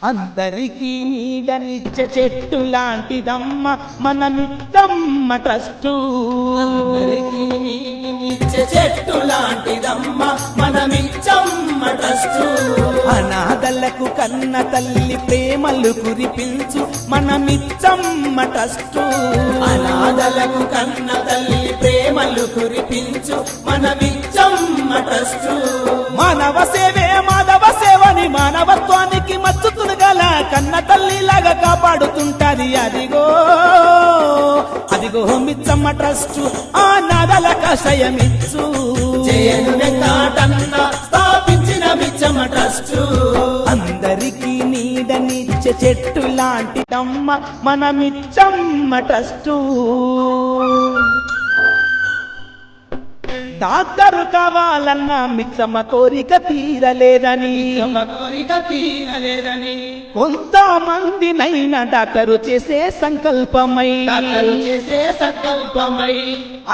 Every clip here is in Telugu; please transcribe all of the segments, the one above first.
అందరికీ నీడనిచ్చే చెట్టు లాంటిదమ్మ మన మిత్తమ్మ ట్రస్టు. అందరికీ నీడనిచ్చే చెట్టు లాంటిదమ్మ మన మిత్తమ్మ ట్రస్టు. అనాథలకు కన్న తల్లి ప్రేమలు కురిపించు మన మిత్తమ్మ ట్రస్టు. అనాథలకు కన్న తల్లి ప్రేమలు కురిపించు మన మిత్తమ్మ ట్రస్టు. మానవ సేవే మాధవ సేవని మానవత్వానికి మచ్చుతులు గల కన్న తల్లిలాగా కాపాడుతుంటది. అదిగో అదిగో మిచ్చమ్మ ట్రస్టు ఆ నాదల కషయమిచ్చు. జయను వెంకటన్న స్థాపించిన మిచ్చమ్మ ట్రస్టు. అందరికీ నీడనిచ్చే చెట్టు లాంటిదమ్మ మన మిచ్చమ్మ ట్రస్టు. డాక్టరు కావాలన్న మిచ్చమ్మ కోరిక తీరలేదని కొంతమందినైనా డాక్టరు చేసే సంకల్పమై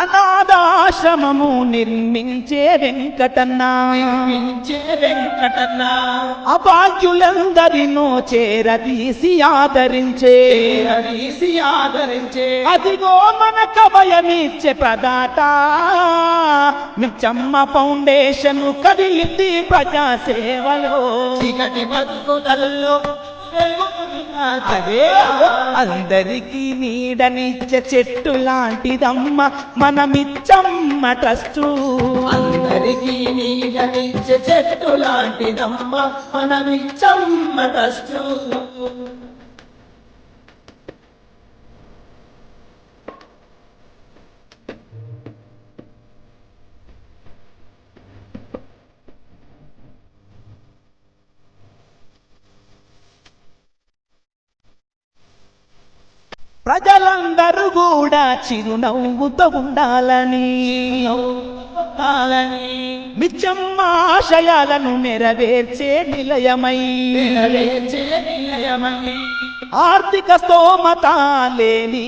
అనాథాశ్రమము నిర్మించే వెంకటన్న అభాగ్యులందరినో చేరదీసి ఆదరించే అదిగో మనకు భయమిచ్చే ప్రదాత మిచ్చమ్మ ఫౌండేషన్ కదిలింది ప్రజా సేవలో. చీకటి బతుకులలో అదే అందరికీ నీడనిచ్చే చెట్టు లాంటిదమ్మ మన మిచ్చమ్మ ట్రస్టు. అందరికీ నీడనిచ్చే చెట్టు లాంటిదమ్మ మన మిచ్చమ్మ ట్రస్టు. ప్రజలందరూ కూడా చిరునవ్వుతో ఉండాలని మిచ్చమ్మ ఆశయాలను నెరవేర్చే నిలయమై ఆర్థిక స్తోమత లేని